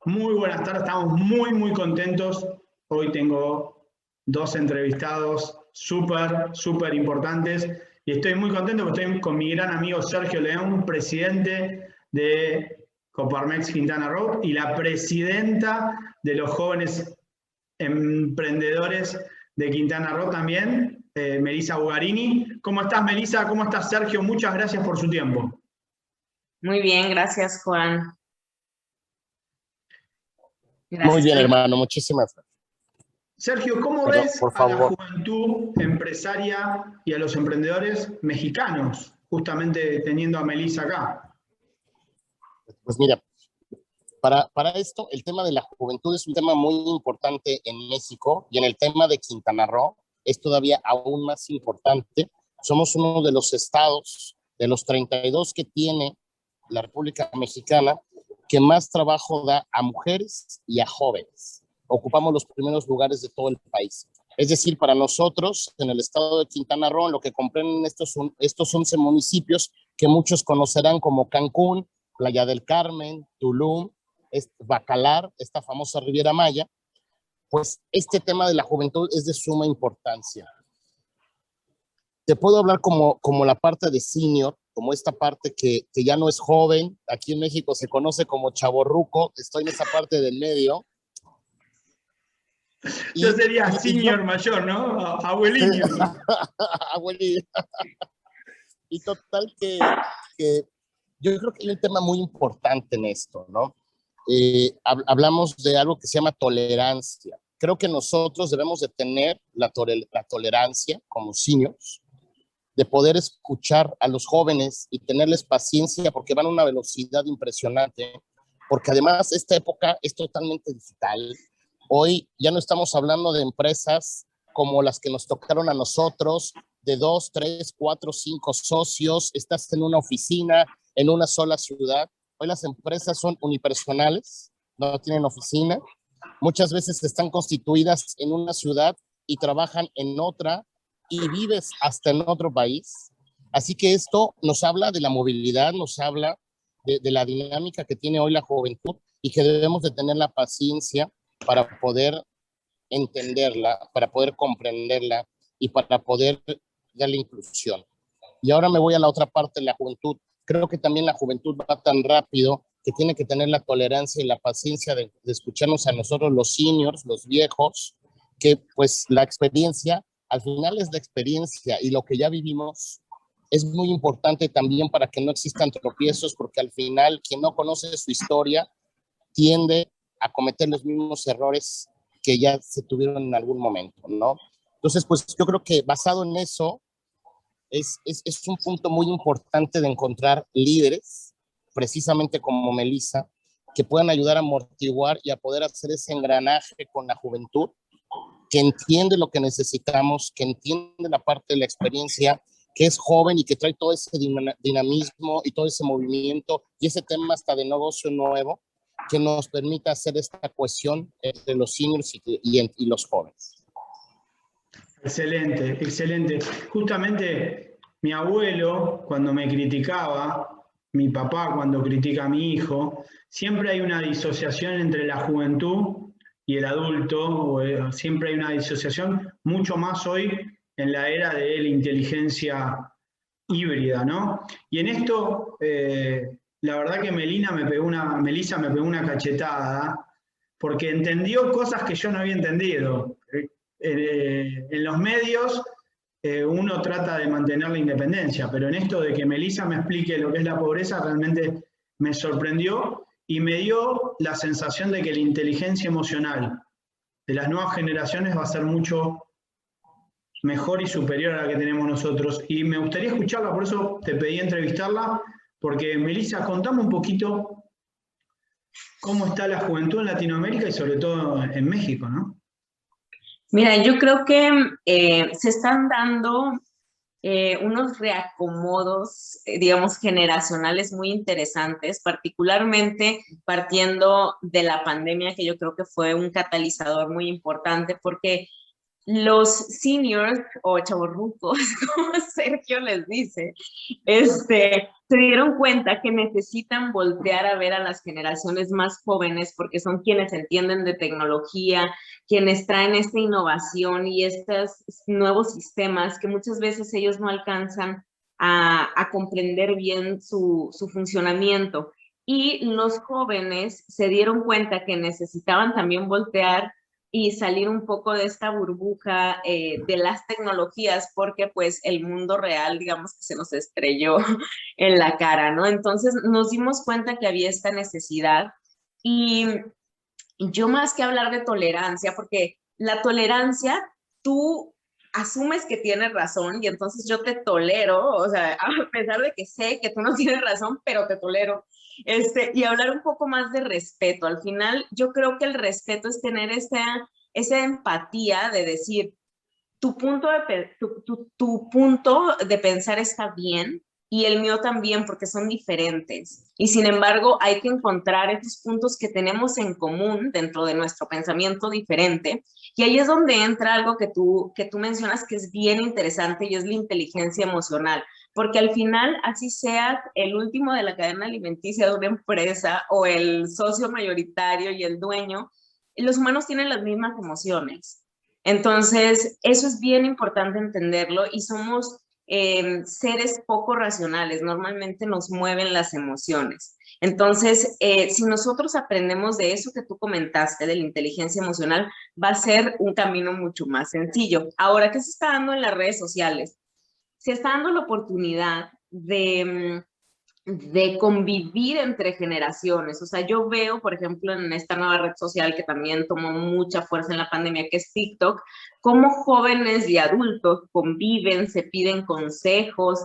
Muy buenas tardes, estamos muy contentos. Hoy tengo dos entrevistados súper importantes y estoy muy contento porque estoy con mi gran amigo Sergio León, presidente de Coparmex Quintana Roo y la presidenta de los jóvenes emprendedores de Quintana Roo también, Melissa Bugarini. ¿Cómo estás, Melissa? ¿Cómo estás, Sergio? Muchas gracias por su tiempo. Muy bien, gracias, Juan. Gracias. Muy bien, hermano, muchísimas gracias. Sergio, ¿cómo ves a la juventud empresaria y a los emprendedores mexicanos, justamente teniendo a Melissa acá? Pues mira, para esto, el tema de la juventud es un tema muy importante en México y en el tema de Quintana Roo es todavía aún más importante. Somos uno de los estados, de los 32 que tiene la República Mexicana, que más trabajo da a mujeres y a jóvenes. Ocupamos los primeros lugares de todo el país. Es decir, para nosotros, en el estado de Quintana Roo, lo que comprenden estos 11 municipios que muchos conocerán como Cancún, Playa del Carmen, Tulum, Bacalar, esta famosa Riviera Maya, pues este tema de la juventud es de suma importancia. Te puedo hablar como la parte de senior, como esta parte que ya no es joven. Aquí en México se conoce como chavorruco. Estoy en esa parte del medio. Yo sería senior mayor, ¿no? Abuelillo. Abuelillo. Y total que yo creo que hay un tema muy importante en esto, ¿no? Hablamos de algo que se llama tolerancia. Creo que nosotros debemos de tener la tolerancia como seniors, de poder escuchar a los jóvenes y tenerles paciencia porque van a una velocidad impresionante, porque además esta época es totalmente digital. Hoy ya no estamos hablando de empresas como las que nos tocaron a nosotros, de 2, 3, 4, 5 socios, estás en una oficina, en una sola ciudad. Hoy las empresas son unipersonales, no tienen oficina, muchas veces están constituidas en una ciudad y trabajan en otra, y vives hasta en otro país. Así que esto nos habla de la movilidad, nos habla de la dinámica que tiene hoy la juventud y que debemos de tener la paciencia para poder entenderla, para poder comprenderla y para poder darle inclusión. Y ahora me voy a la otra parte de la juventud. Creo que también la juventud va tan rápido que tiene que tener la tolerancia y la paciencia de escucharnos a nosotros los seniors, los viejos, que pues la experiencia al final es la experiencia y lo que ya vivimos es muy importante también para que no existan tropiezos, porque al final quien no conoce su historia tiende a cometer los mismos errores que ya se tuvieron en algún momento, ¿no? Entonces, pues yo creo que basado en eso es un punto muy importante de encontrar líderes, precisamente como Melissa, que puedan ayudar a amortiguar y a poder hacer ese engranaje con la juventud, que entiende lo que necesitamos, que entiende la parte de la experiencia, que es joven y que trae todo ese dinamismo y todo ese movimiento y ese tema hasta de negocio nuevo que nos permita hacer esta cohesión entre los seniors y los jóvenes. Excelente. Justamente mi abuelo, cuando me criticaba, mi papá cuando critica a mi hijo, siempre hay una disociación entre la juventud y el adulto, siempre hay una disociación, mucho más hoy en la era de la inteligencia híbrida, ¿no? Y en esto, la verdad que Melissa me pegó una cachetada, porque entendió cosas que yo no había entendido. En los medios uno trata de mantener la independencia, pero en esto de que Melissa me explique lo que es la pobreza, realmente me sorprendió y me dio la sensación de que la inteligencia emocional de las nuevas generaciones va a ser mucho mejor y superior a la que tenemos nosotros. Y me gustaría escucharla, por eso te pedí entrevistarla, porque Melissa, contame un poquito cómo está la juventud en Latinoamérica y sobre todo en México, ¿no? Mira, yo creo que se están dando unos reacomodos, digamos, generacionales muy interesantes, particularmente partiendo de la pandemia, que yo creo que fue un catalizador muy importante, porque los seniors o chavorrucos, como Sergio les dice, se dieron cuenta que necesitan voltear a ver a las generaciones más jóvenes porque son quienes entienden de tecnología, quienes traen esta innovación y estos nuevos sistemas que muchas veces ellos no alcanzan a comprender bien su funcionamiento. Y los jóvenes se dieron cuenta que necesitaban también voltear y salir un poco de esta burbuja de las tecnologías, porque pues el mundo real, digamos que se nos estrelló en la cara, ¿no? Entonces nos dimos cuenta que había esta necesidad y yo más que hablar de tolerancia, porque la tolerancia, tú asumes que tienes razón y entonces yo te tolero, o sea, a pesar de que sé que tú no tienes razón, pero te tolero. Y hablar un poco más de respeto. Al final, yo creo que el respeto es tener esa empatía de decir, tu punto de pensar está bien y el mío también, porque son diferentes. Y sin embargo, hay que encontrar estos puntos que tenemos en común dentro de nuestro pensamiento diferente. Y ahí es donde entra algo que tú mencionas que es bien interesante y es la inteligencia emocional. Porque al final, así seas el último de la cadena alimenticia de una empresa o el socio mayoritario y el dueño, los humanos tienen las mismas emociones. Entonces, eso es bien importante entenderlo y somos seres poco racionales, normalmente nos mueven las emociones. Entonces, si nosotros aprendemos de eso que tú comentaste, de la inteligencia emocional, va a ser un camino mucho más sencillo. Ahora, ¿qué se está dando en las redes sociales? Se está dando la oportunidad de convivir entre generaciones. O sea, yo veo, por ejemplo, en esta nueva red social que también tomó mucha fuerza en la pandemia, que es TikTok, cómo jóvenes y adultos conviven, se piden consejos,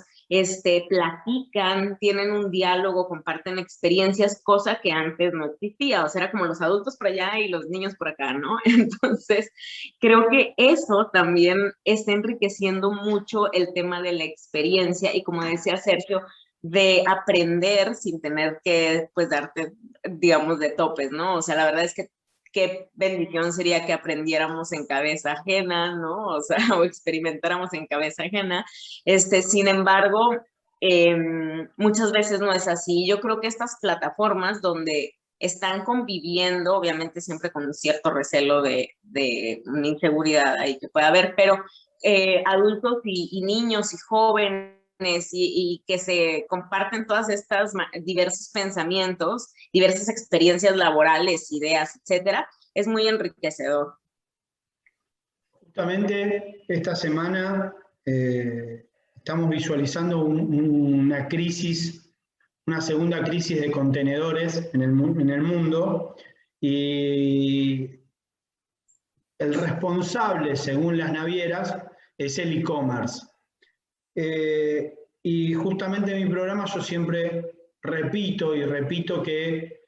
platican, tienen un diálogo, comparten experiencias, cosa que antes no existía. O sea, era como los adultos por allá y los niños por acá, ¿no? Entonces, creo que eso también está enriqueciendo mucho el tema de la experiencia y, como decía Sergio, de aprender sin tener que, pues, darte, digamos, de topes, ¿no? O sea, la verdad es que qué bendición sería que aprendiéramos en cabeza ajena, ¿no? O sea, o experimentáramos en cabeza ajena. Sin embargo, muchas veces no es así. Yo creo que estas plataformas donde están conviviendo, obviamente siempre con un cierto recelo de una inseguridad ahí que puede haber, pero adultos y niños y jóvenes y que se comparten todas estas diversos pensamientos, diversas experiencias laborales, ideas, etcétera, es muy enriquecedor. Justamente esta semana estamos visualizando una crisis, una segunda crisis de contenedores en el mundo, y el responsable, según las navieras, es el e-commerce. Y justamente en mi programa yo siempre repito que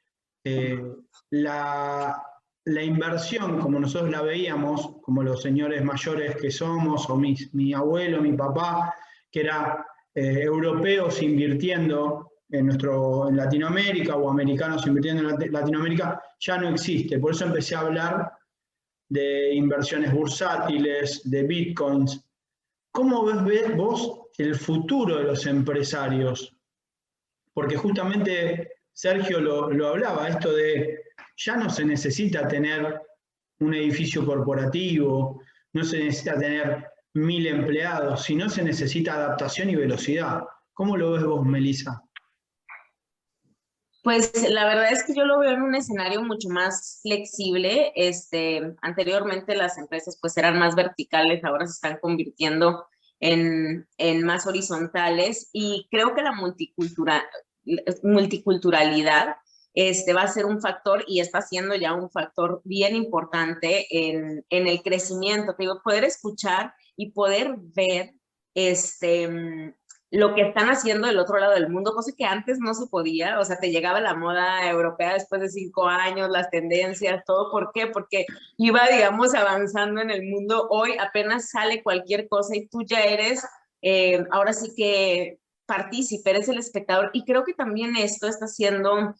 la inversión, como nosotros la veíamos, como los señores mayores que somos, o mi abuelo, mi papá, que era europeos invirtiendo en Latinoamérica, o americanos invirtiendo en Latinoamérica, ya no existe. Por eso empecé a hablar de inversiones bursátiles, de bitcoins. ¿Cómo ves vos el futuro de los empresarios? Porque justamente Sergio lo hablaba, esto de ya no se necesita tener un edificio corporativo, no se necesita tener 1000 empleados, sino se necesita adaptación y velocidad. ¿Cómo lo ves vos, Melissa? Pues la verdad es que yo lo veo en un escenario mucho más flexible. Anteriormente las empresas pues eran más verticales, ahora se están convirtiendo en más horizontales, y creo que la multiculturalidad va a ser un factor, y está siendo ya un factor bien importante en el crecimiento. Te digo, poder escuchar y poder ver lo que están haciendo del otro lado del mundo, cosa que antes no se podía. O sea, te llegaba la moda europea después de 5 años, las tendencias, todo. ¿Por qué? Porque iba, digamos, avanzando en el mundo. Hoy apenas sale cualquier cosa y tú ya eres, ahora sí que partícipe, eres el espectador. Y creo que también esto está siendo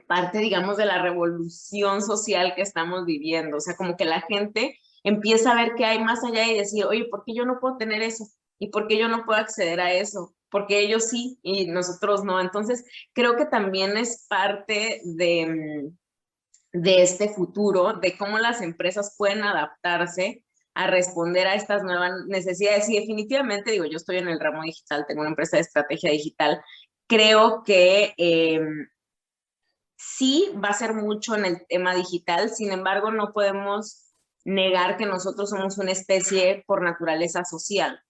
parte, digamos, de la revolución social que estamos viviendo. O sea, como que la gente empieza a ver que hay más allá y decir, oye, ¿por qué yo no puedo tener eso? ¿Y por qué yo no puedo acceder a eso? porque ellos sí y nosotros no. Entonces, creo que también es parte de este futuro, de cómo las empresas pueden adaptarse a responder a estas nuevas necesidades. Y definitivamente, digo, yo estoy en el ramo digital, tengo una empresa de estrategia digital, creo que sí va a ser mucho en el tema digital, sin embargo, no podemos negar que nosotros somos una especie por naturaleza social.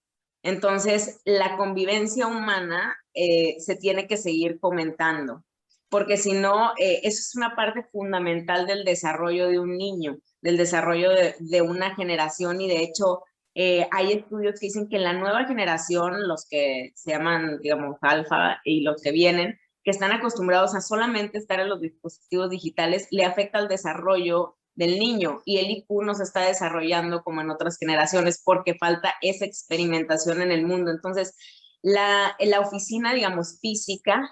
Entonces, la convivencia humana se tiene que seguir fomentando, porque si no, eso es una parte fundamental del desarrollo de un niño, del desarrollo de una generación, y de hecho, hay estudios que dicen que la nueva generación, los que se llaman, digamos, alfa y los que vienen, que están acostumbrados a solamente estar en los dispositivos digitales, le afecta al desarrollo del niño, y el IQ no se está desarrollando como en otras generaciones porque falta esa experimentación en el mundo. Entonces, la oficina, digamos, física,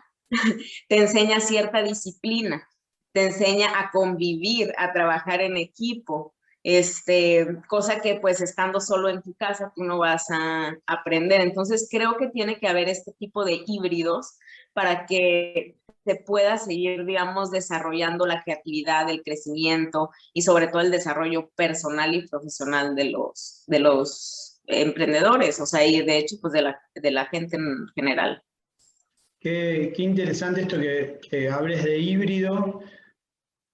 te enseña cierta disciplina, te enseña a convivir, a trabajar en equipo, cosa que pues estando solo en tu casa tú no vas a aprender. Entonces creo que tiene que haber este tipo de híbridos para que se pueda seguir, digamos, desarrollando la creatividad, el crecimiento y sobre todo el desarrollo personal y profesional de los emprendedores, o sea, y de hecho, pues de la gente en general. Qué interesante esto que hables de híbrido,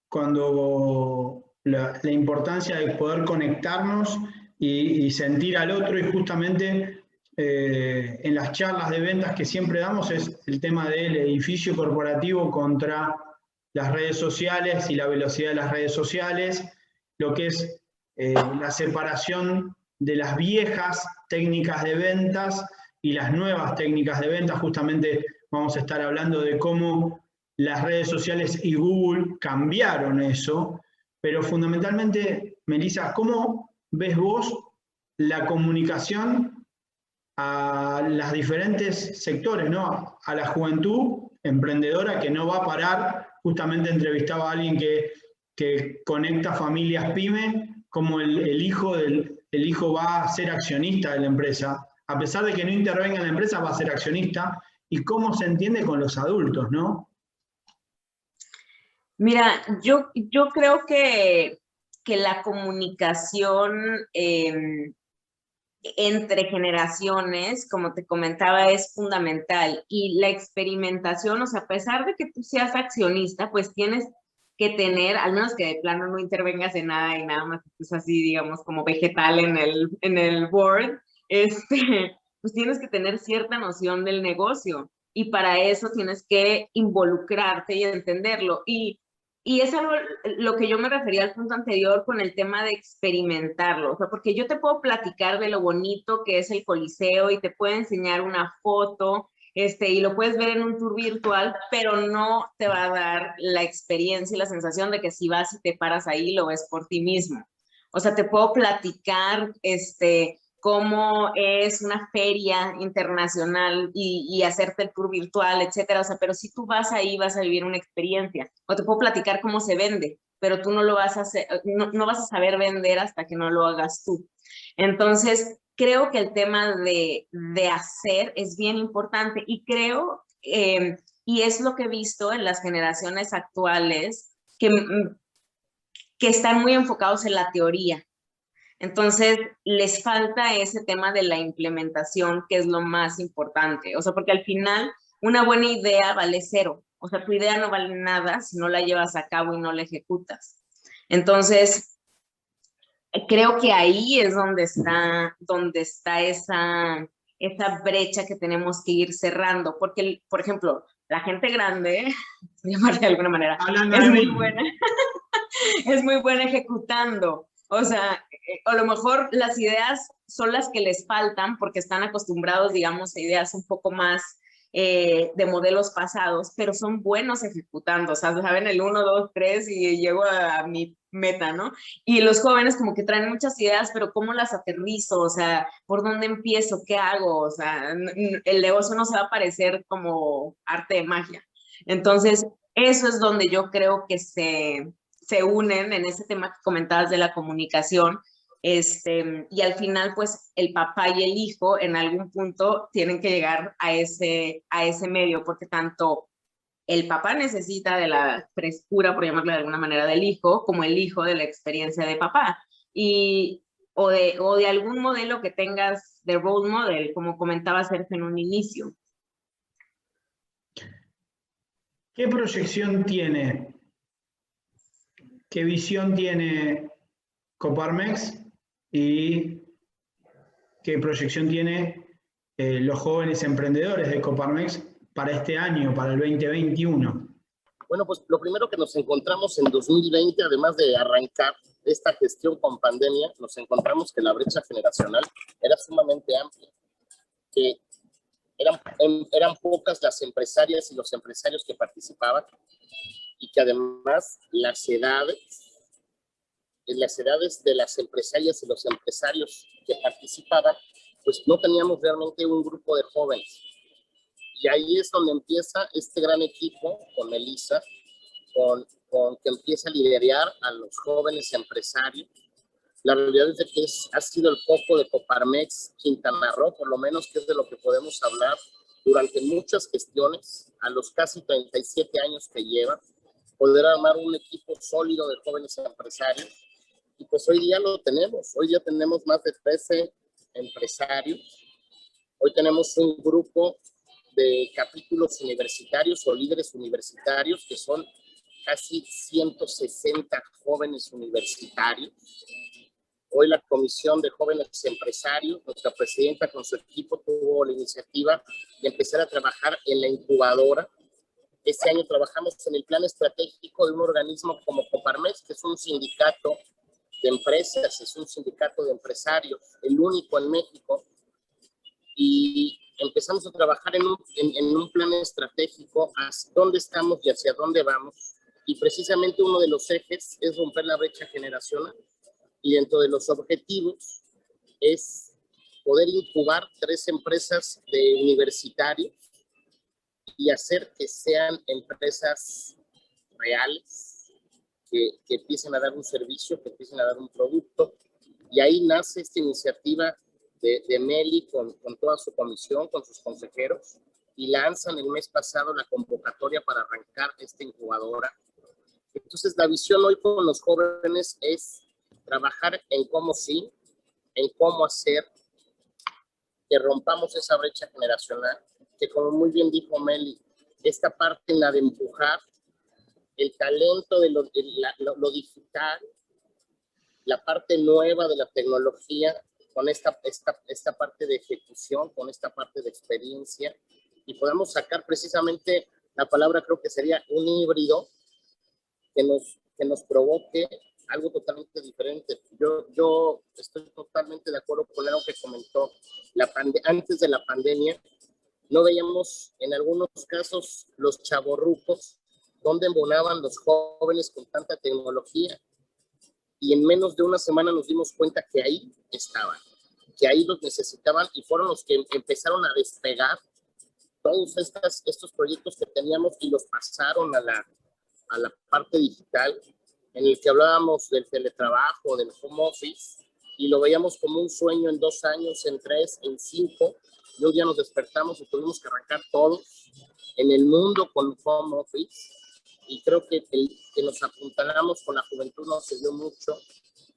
cuando la importancia de poder conectarnos y sentir al otro, y justamente en las charlas de ventas que siempre damos es el tema del edificio corporativo contra las redes sociales y la velocidad de las redes sociales, lo que es la separación de las viejas técnicas de ventas y las nuevas técnicas de ventas. Justamente vamos a estar hablando de cómo las redes sociales y Google cambiaron eso, pero fundamentalmente, Melissa, ¿cómo ves vos la comunicación a los diferentes sectores, ¿no? A la juventud emprendedora que no va a parar? Justamente entrevistaba a alguien que conecta familias pyme, como el hijo va a ser accionista de la empresa, a pesar de que no intervenga en la empresa, va a ser accionista, y cómo se entiende con los adultos, ¿no? Mira, yo creo que la comunicación entre generaciones, como te comentaba, es fundamental, y la experimentación, o sea, a pesar de que tú seas accionista, pues tienes que tener, al menos que de plano no intervengas en nada y nada más estés así, digamos, como vegetal en el board, pues tienes que tener cierta noción del negocio, y para eso tienes que involucrarte y entenderlo. Y es algo lo que yo me refería al punto anterior con el tema de experimentarlo, o sea, porque yo te puedo platicar de lo bonito que es el Coliseo y te puedo enseñar una foto, y lo puedes ver en un tour virtual, pero no te va a dar la experiencia y la sensación de que si vas y te paras ahí, lo ves por ti mismo. O sea, te puedo platicar, cómo es una feria internacional y hacerte el tour virtual, etcétera. O sea, pero si tú vas ahí, vas a vivir una experiencia. O te puedo platicar cómo se vende, pero tú no lo vas a hacer, no vas a saber vender hasta que no lo hagas tú. Entonces, creo que el tema de hacer es bien importante, y creo, y es lo que he visto en las generaciones actuales, que están muy enfocados en la teoría. Entonces, les falta ese tema de la implementación, que es lo más importante. O sea, porque al final una buena idea vale cero. O sea, tu idea no vale nada si no la llevas a cabo y no la ejecutas. Entonces, creo que ahí es donde está esa brecha que tenemos que ir cerrando. Porque, por ejemplo, la gente grande, llamarle de alguna manera, es muy buena. Es muy buena ejecutando. O sea, a lo mejor las ideas son las que les faltan porque están acostumbrados, digamos, a ideas un poco más de modelos pasados, pero son buenos ejecutando. O sea, saben el 1, 2, 3 y llego a mi meta, ¿no? Y los jóvenes como que traen muchas ideas, pero ¿cómo las aterrizo? O sea, ¿por dónde empiezo? ¿Qué hago? O sea, el negocio no se va a parecer como arte de magia. Entonces, eso es donde yo creo que se unen en ese tema que comentabas de la comunicación, Y al final, pues, el papá y el hijo en algún punto tienen que llegar a ese medio, porque tanto el papá necesita de la frescura, por llamarlo de alguna manera, del hijo, como el hijo de la experiencia de papá. O de algún modelo que tengas de role model, como comentaba Sergio en un inicio. ¿Qué proyección tiene, qué visión tiene Coparmex y qué proyección tiene los jóvenes emprendedores de Coparmex para este año, para el 2021? Bueno, pues lo primero que nos encontramos en 2020, además de arrancar esta gestión con pandemia, nos encontramos que la brecha generacional era sumamente amplia, que eran pocas las empresarias y los empresarios que participaban, y que además las edades de las empresarias y los empresarios que participaban, pues no teníamos realmente un grupo de jóvenes. Y ahí es donde empieza este gran equipo con Elisa, con que empieza a liderar a los jóvenes empresarios. La realidad es que ha sido el foco de Coparmex Quintana Roo, por lo menos, que es de lo que podemos hablar durante muchas gestiones, a los casi 37 años que lleva, poder armar un equipo sólido de jóvenes empresarios. Y pues hoy día lo tenemos. Hoy día tenemos más de 13 empresarios. Hoy tenemos un grupo de capítulos universitarios o líderes universitarios que son casi 160 jóvenes universitarios. Hoy la Comisión de Jóvenes Empresarios, nuestra presidenta con su equipo tuvo la iniciativa de empezar a trabajar en la incubadora. Este año trabajamos en el plan estratégico de un organismo como Coparmex, que es un sindicato de empresas, es un sindicato de empresarios, el único en México. Y empezamos a trabajar en un plan estratégico hacia dónde estamos y hacia dónde vamos. Y precisamente uno de los ejes es romper la brecha generacional. Y dentro de los objetivos es poder incubar 3 empresas de universitarios y hacer que sean empresas reales, que empiecen a dar un servicio, que empiecen a dar un producto. Y ahí nace esta iniciativa de Meli con toda su comisión, con sus consejeros, y lanzan el mes pasado la convocatoria para arrancar esta incubadora. Entonces, la visión hoy con los jóvenes es trabajar en cómo sí, en cómo hacer que rompamos esa brecha generacional, que como muy bien dijo Meli, esta parte en la de empujar el talento de lo digital, la parte nueva de la tecnología, con esta parte de ejecución, con esta parte de experiencia, y podamos sacar precisamente, la palabra creo que sería un híbrido que nos provoque algo totalmente diferente. Yo estoy totalmente de acuerdo con algo que comentó. Antes de la pandemia, no veíamos en algunos casos los chavorrucos donde embonaban los jóvenes con tanta tecnología. Y en menos de una semana nos dimos cuenta que ahí estaban, que ahí los necesitaban, y fueron los que empezaron a despegar todos estos proyectos que teníamos y los pasaron a la parte digital, en el que hablábamos del teletrabajo, del home office, y lo veíamos como un sueño en 2 años, en 3, en 5, y un día nos despertamos y tuvimos que arrancar todos en el mundo con home office, y creo que nos apuntalamos con la juventud nos ayudó mucho,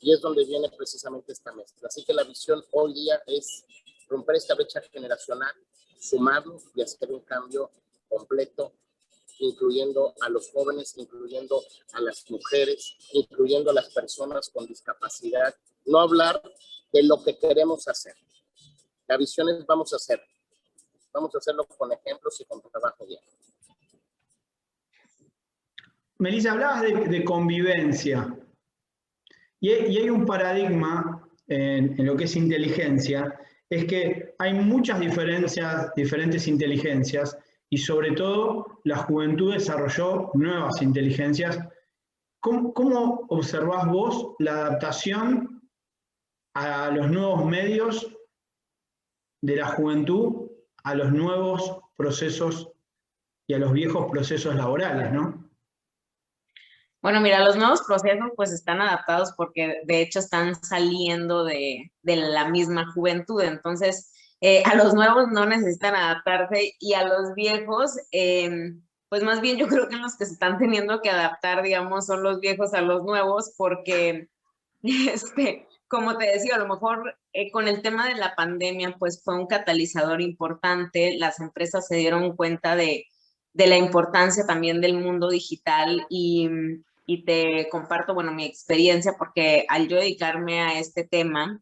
y es donde viene precisamente esta mezcla. Así que la visión hoy día es romper esta brecha generacional, sumarnos y hacer un cambio completo, incluyendo a los jóvenes, incluyendo a las mujeres, incluyendo a las personas con discapacidad. No hablar de lo que queremos hacer. La visión es vamos a hacerlo. Vamos a hacerlo con ejemplos y con trabajo diario. Melissa, hablabas de convivencia. Y hay un paradigma en lo que es inteligencia, es que hay muchas diferentes inteligencias, y sobre todo la juventud desarrolló nuevas inteligencias. ¿Cómo observás vos la adaptación a los nuevos medios de la juventud, a los nuevos procesos y a los viejos procesos laborales, ¿no? Bueno, mira, los nuevos procesos pues están adaptados porque de hecho están saliendo de la misma juventud, entonces a los nuevos no necesitan adaptarse y a los viejos, pues más bien yo creo que los que se están teniendo que adaptar, digamos, son los viejos a los nuevos porque, como te decía, a lo mejor con el tema de la pandemia pues fue un catalizador importante, las empresas se dieron cuenta de la importancia también del mundo digital y te comparto, bueno, mi experiencia, porque al yo dedicarme a este tema,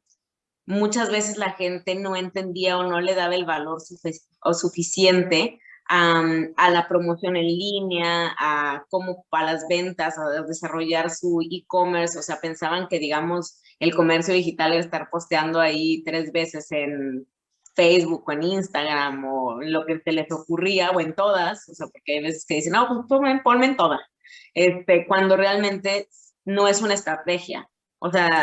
muchas veces la gente no entendía o no le daba el valor suficiente a la promoción en línea, a cómo para las ventas, a desarrollar su e-commerce, o sea, pensaban que, digamos, el comercio digital era estar posteando ahí 3 veces en Facebook o en Instagram o lo que se les ocurría o en todas, o sea, porque hay veces que dicen, no, pues ponme en todas, cuando realmente no es una estrategia. O sea,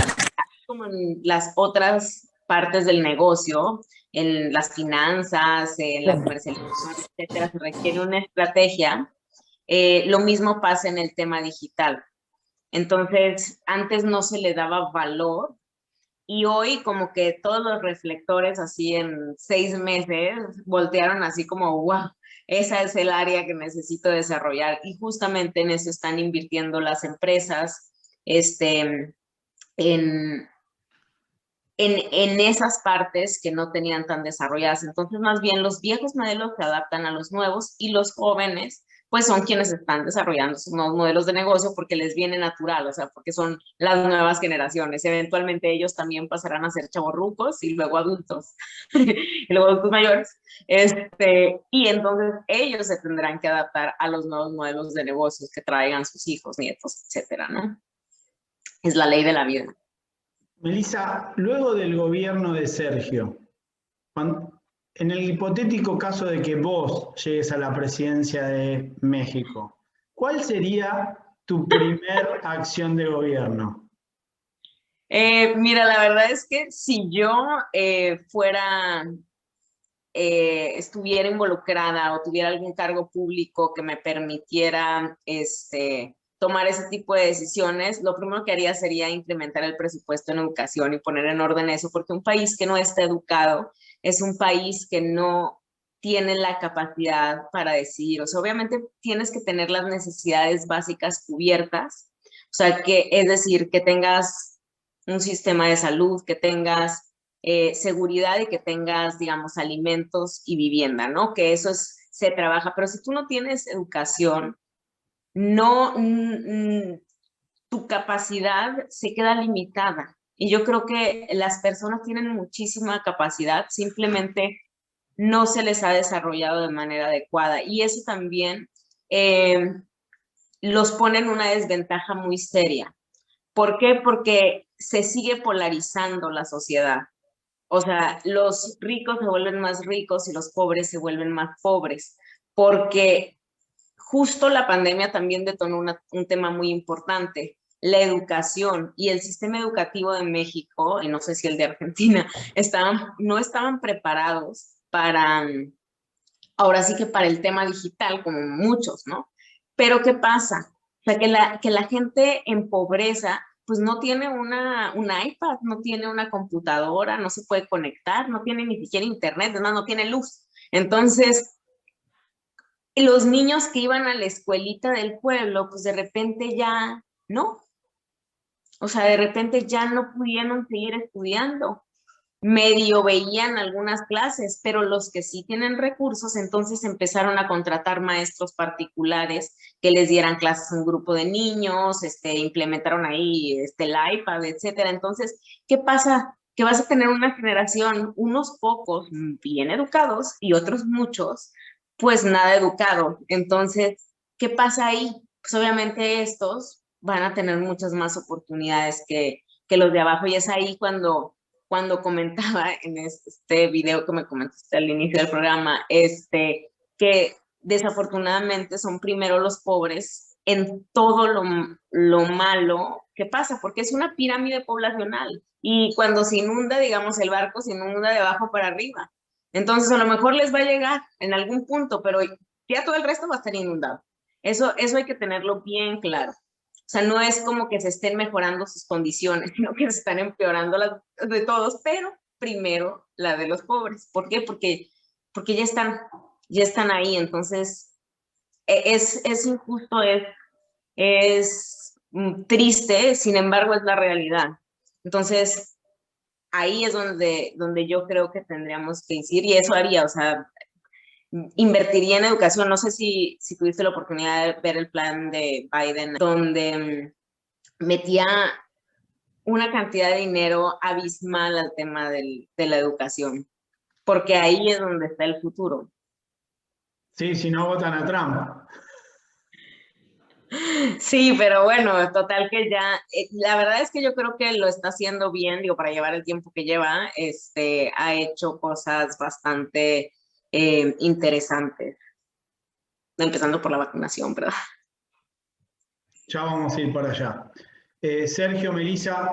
como en las otras partes del negocio, en las finanzas, en la comercialización, etcétera, se requiere una estrategia. Lo mismo pasa en el tema digital. Entonces, antes no se le daba valor y hoy como que todos los reflectores así en 6 meses voltearon así como, wow, esa es el área que necesito desarrollar y justamente en eso están invirtiendo las empresas, en, en esas partes que no tenían tan desarrolladas. Entonces, más bien los viejos modelos se adaptan a los nuevos y los jóvenes, pues son quienes están desarrollando sus nuevos modelos de negocio porque les viene natural, o sea, porque son las nuevas generaciones. Eventualmente ellos también pasarán a ser chavorrucos y luego adultos, y luego adultos mayores. Y entonces ellos se tendrán que adaptar a los nuevos modelos de negocios que traigan sus hijos, nietos, etcétera, ¿no? Es la ley de la vida. Melissa, luego del gobierno de Sergio, en el hipotético caso de que vos llegues a la presidencia de México, ¿cuál sería tu primer acción de gobierno? Mira, la verdad es que si yo estuviera involucrada o tuviera algún cargo público que me permitiera tomar ese tipo de decisiones, lo primero que haría sería incrementar el presupuesto en educación y poner en orden eso, porque un país que no está educado es un país que no tiene la capacidad para decidir. O sea, obviamente tienes que tener las necesidades básicas cubiertas, o sea, que es decir, que tengas un sistema de salud, que tengas seguridad y que tengas, digamos, alimentos y vivienda, ¿no? Que eso se trabaja, pero si tú no tienes educación, no, tu capacidad se queda limitada. Y yo creo que las personas tienen muchísima capacidad, simplemente no se les ha desarrollado de manera adecuada. Y eso también los pone en una desventaja muy seria. ¿Por qué? Porque se sigue polarizando la sociedad. O sea, los ricos se vuelven más ricos y los pobres se vuelven más pobres, porque justo la pandemia también detonó un tema muy importante, la educación y el sistema educativo de México, y no sé si el de Argentina, no estaban preparados para, ahora sí que para el tema digital, como muchos, ¿no? Pero ¿qué pasa? O sea, que la gente en pobreza pues no tiene un iPad, no tiene una computadora, no se puede conectar, no tiene ni siquiera internet, no tiene luz. Entonces, los niños que iban a la escuelita del pueblo, pues de repente ya no. O sea, de repente ya no pudieron seguir estudiando. Medio veían algunas clases, pero los que sí tienen recursos, entonces empezaron a contratar maestros particulares que les dieran clases a un grupo de niños, implementaron ahí el iPad, etcétera. Entonces, ¿qué pasa? Que vas a tener una generación, unos pocos bien educados y otros muchos, pues nada educado. Entonces, ¿qué pasa ahí? Pues obviamente estos van a tener muchas más oportunidades que los de abajo y es ahí cuando comentaba en este video que me comentaste al inicio del programa, que desafortunadamente son primero los pobres en todo lo malo que pasa, porque es una pirámide poblacional y cuando se inunda, digamos, el barco se inunda de abajo para arriba. Entonces a lo mejor les va a llegar en algún punto, pero ya todo el resto va a estar inundado. Eso hay que tenerlo bien claro. sea, no es como que se estén mejorando sus condiciones, sino que se están empeorando las de todos, pero primero la de los pobres. ¿Por qué? Porque ya están ahí, entonces es injusto, es triste, sin embargo es la realidad. Entonces, ahí es donde yo creo que tendríamos que incidir, y eso haría, o sea, invertiría en educación. No sé si tuviste la oportunidad de ver el plan de Biden, donde metía una cantidad de dinero abismal al tema de la educación, porque ahí es donde está el futuro. Sí, si no votan a Trump. Sí, pero bueno, total que ya, la verdad es que yo creo que lo está haciendo bien, digo, para llevar el tiempo que lleva, ha hecho cosas bastante interesantes, empezando por la vacunación, ¿verdad? Ya vamos a ir para allá. Sergio, Melissa,